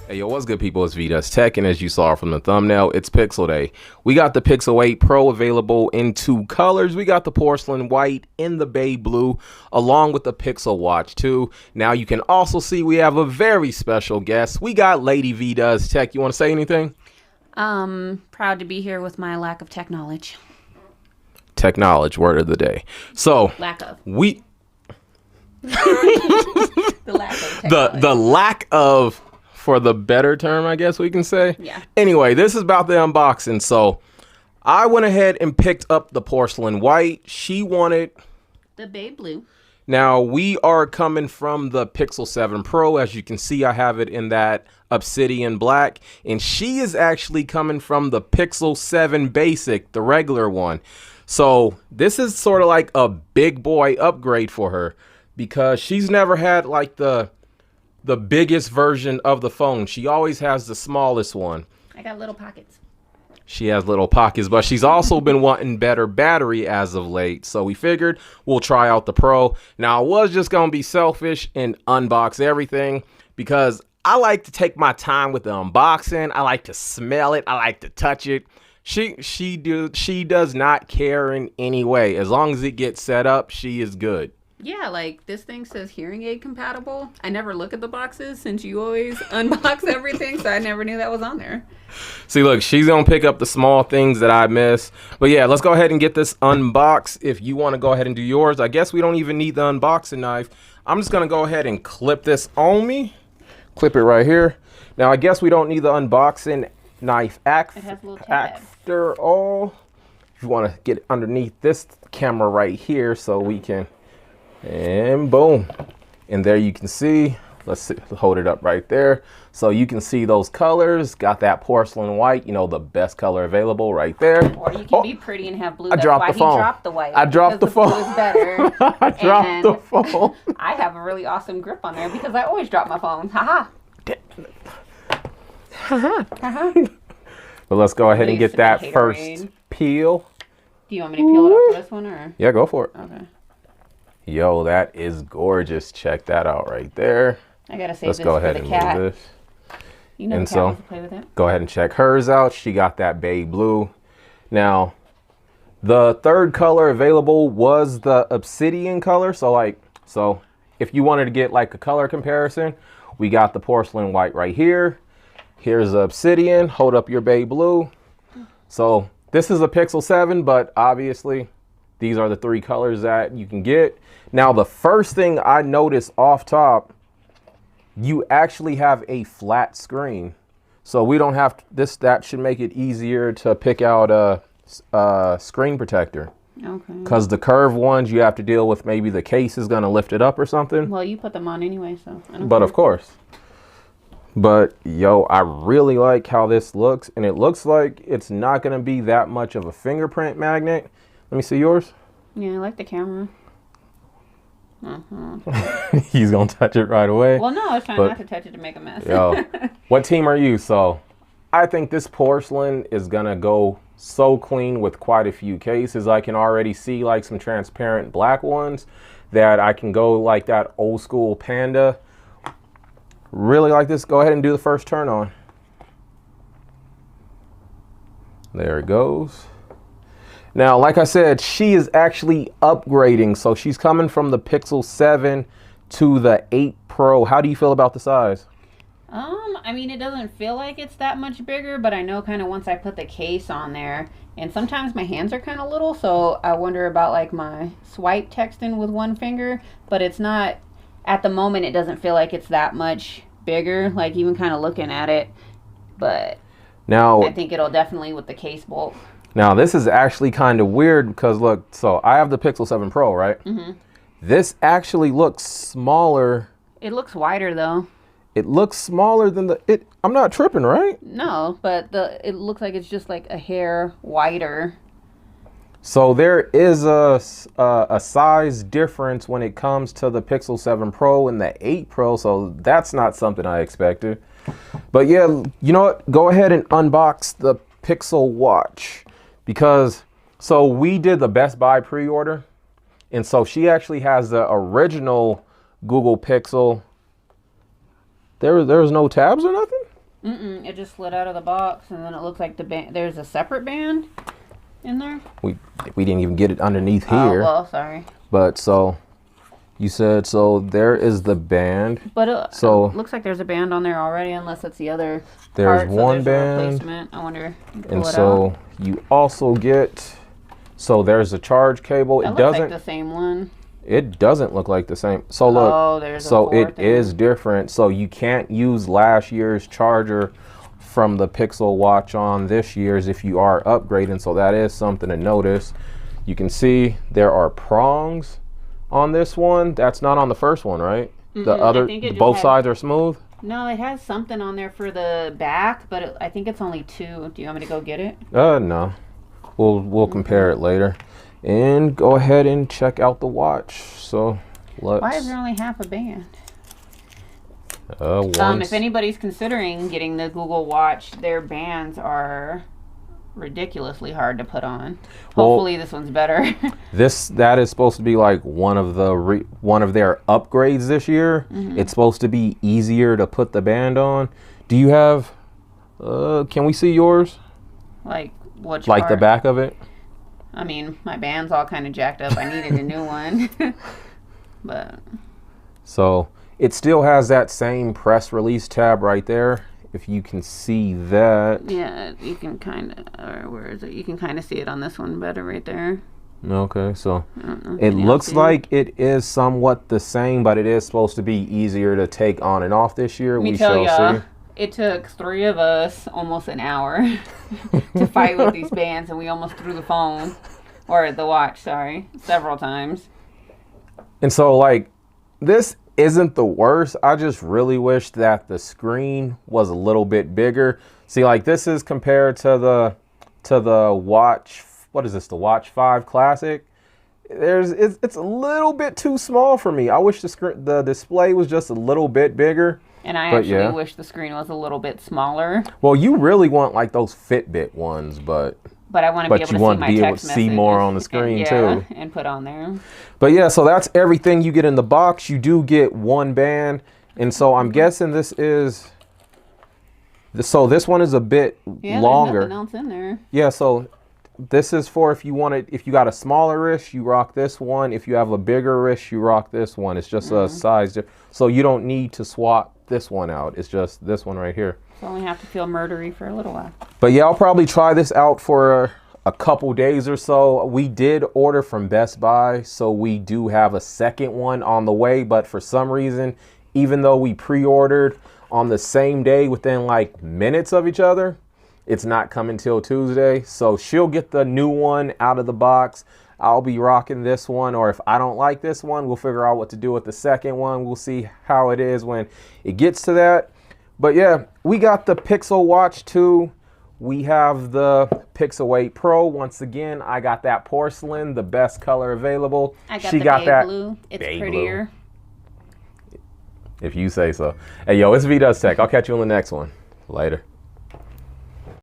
Hey yo, what's good people? It's V-Dust Tech, and as you saw from the thumbnail, it's Pixel Day. We got the Pixel 8 Pro available in two colors. We got the porcelain white and the bay blue, along with the Pixel Watch 2. Now you can also see we have a very special guest. We got Lady V-Dust Tech. You want to say anything? Proud to be here with my lack of tech knowledge. Tech knowledge, word of the day. So Lack of. we The lack of tech knowledge. the lack of, for the better term, I guess we can say. Yeah. Anyway, this is about the unboxing. So I went ahead and picked up the porcelain white. She wanted... The bay blue. Now, we are coming from the Pixel 7 Pro. As you can see, I have it in that obsidian black. And she is actually coming from the Pixel 7 Basic, the regular one. So this is sort of like a big boy upgrade for her, because she's never had like the biggest version of the phone. She always has the smallest one. I got little pockets. She has little pockets, but she's also been wanting better battery as of late. So we figured we'll try out the Pro. Now, I was just going to be selfish and unbox everything, because I like to take my time with the unboxing. I like to smell it. I like to touch it. She does not care in any way. As long as it gets set up, she is good. Yeah, like this thing says hearing aid compatible. I never look at the boxes since you always unbox everything, so I never knew that was on there. See, look, she's going to pick up the small things that I miss. But yeah, let's go ahead and get this unboxed. If you want to go ahead and do yours, I guess we don't even need the unboxing knife. I'm just going to go ahead and clip this on me. Clip it right here. Now, I guess we don't need the unboxing knife It has a little tab. after all. If you want to get underneath this camera right here so we can... And boom. And there you can see, let's hold it up right there. So you can see those colors. Got that porcelain white, you know, the best color available right there. Or you can be pretty and have blue. I That's dropped why the phone. he dropped the white. I dropped the phone. Blue is better. I dropped And the phone. I have a really awesome grip on there because I always drop my phone. Haha. Haha. But let's go ahead and Please, get that Haterade. first peel. Do you want me to peel it up for this one or? Yeah, go for it. Okay. Yo, that is gorgeous. Check that out right there. I gotta save Let's this go for ahead the and cat. move this. You know And the cat so- wants to play with it. Go ahead and check hers out. She got that bay blue. Now, the third color available was the obsidian color. So if you wanted to get like a color comparison, we got the porcelain white right here. Here's the obsidian. Hold up your bay blue. So this is a Pixel 7, but obviously these are the three colors that you can get. Now, the first thing I noticed off top, you actually have a flat screen. So we don't have this. That should make it easier to pick out a screen protector. Okay. Because the curved ones, you have to deal with maybe the case is going to lift it up or something. Well, you put them on anyway, so. I don't But care. of course. But yo, I really like how this looks. And it looks like it's not going to be that much of a fingerprint magnet. Let me see yours. Yeah, I like the camera. He's going to touch it right away. Well, no, I was trying But- not to touch it to make a mess. Yo, what team are you? So I think this porcelain is gonna go so clean with quite a few cases. I can already see like some transparent black ones that I can go like that old school Panda. Really like this. Go ahead and do the first turn on. There it goes. Now, like I said, she is actually upgrading. So she's coming from the Pixel 7 to the 8 Pro. How do you feel about the size? I mean, it doesn't feel like it's that much bigger, but I know kind of once I put the case on there, and sometimes my hands are kind of little, so I wonder about like my swipe texting with one finger, but it's not, at the moment, it doesn't feel like it's that much bigger, like even kind of looking at it, but Now, I think it'll definitely with the case bulk. Now, this is actually kind of weird because look, so I have the Pixel 7 Pro, right? Mm-hmm. This actually looks smaller. It looks wider though. It looks smaller than I'm not tripping, right? No, but it looks like it's just like a hair wider. So there is a size difference when it comes to the Pixel 7 Pro and the 8 Pro. So that's not something I expected. But yeah, you know what? Go ahead and unbox the Pixel Watch. Because, so we did the Best Buy pre-order. And so she actually has the original Google Pixel. There's no tabs or nothing? It just slid out of the box, and then it looks like the band. There's a separate band in there. We didn't even get it underneath here. Oh, well, sorry. But so you said, so there is the band. But it So- looks like there's a band on there already, unless it's the other There's part, so one there's a band. replacement. I wonder. Pull And it so out. you also get, so there's a charge cable. That It looks doesn't, like the same one. it doesn't look like the same. So look, Oh, there's a so fourth it is in. different. So you can't use last year's charger from the Pixel Watch on this year's if you are upgrading. So that is something to notice. You can see there are prongs on this one. That's not on the first one, right? The I other, think it just both had- sides are smooth. No, it has something on there for the back, but I think it's only 2. Do you want me to go get it? No. We'll compare it later. And go ahead and check out the watch. So let's Why is there only half a band? once- If anybody's considering getting the Google Watch, their bands are ridiculously hard to put on. Well- Hopefully this one's better. that is supposed to be like one of their upgrades this year. It's supposed to be easier to put the band on. Do you have can we see yours? Like which Like the part? back of it? I mean, my band's all kind of jacked up. I needed a new one. But So it still has that same press release tab right there. If you can see that. yeah, you can kind of, or where is it? You can kind of see it on this one better right there. Okay, so I don't know. it Can y'all looks see like it is somewhat the same, but it is supposed to be easier to take on and off this year. Let me We tell shall ya, see. it took 3 of us almost an hour to fight with these bands, and we almost threw the phone, or the watch, sorry, several times. And so, like, this isn't the worst. I just really wish that the screen was a little bit bigger. See, like, this is compared to the watch. What is this? The Watch 5 Classic. It's a little bit too small for me. I wish the display was just a little bit bigger. And I But actually yeah. wish the screen was a little bit smaller, Well, you really want like those Fitbit ones, but but I want to But be able you to want see to my be able text to see messages more on the screen, too. and put on there. yeah. So that's everything you get in the box. You do get one band, and so I'm guessing this is. So this one is a bit Yeah, longer. there's nothing else in there. Yeah, so this is for if you got a smaller wrist, you rock this one. If you have a bigger wrist, you rock this one. It's just a size so you don't need to swap this one out. It's just this one right here. So only have to feel murdery for a little while. But yeah, I'll probably try this out for a couple days or so. We did order from Best Buy, so we do have a second one on the way, but for some reason, even though we pre-ordered on the same day within like minutes of each other, it's not coming till Tuesday. So she'll get the new one out of the box. I'll be rocking this one, or if I don't like this one, we'll figure out what to do with the second one. We'll see how it is when it gets to that. But yeah, we got the Pixel Watch 2. We have the Pixel 8 Pro. Once again, I got that porcelain, the best color available. I got She the got babe that blue. It's babe prettier. If you say so. Hey, yo, it's V-Dubs Tech. I'll catch you on the next one. Later.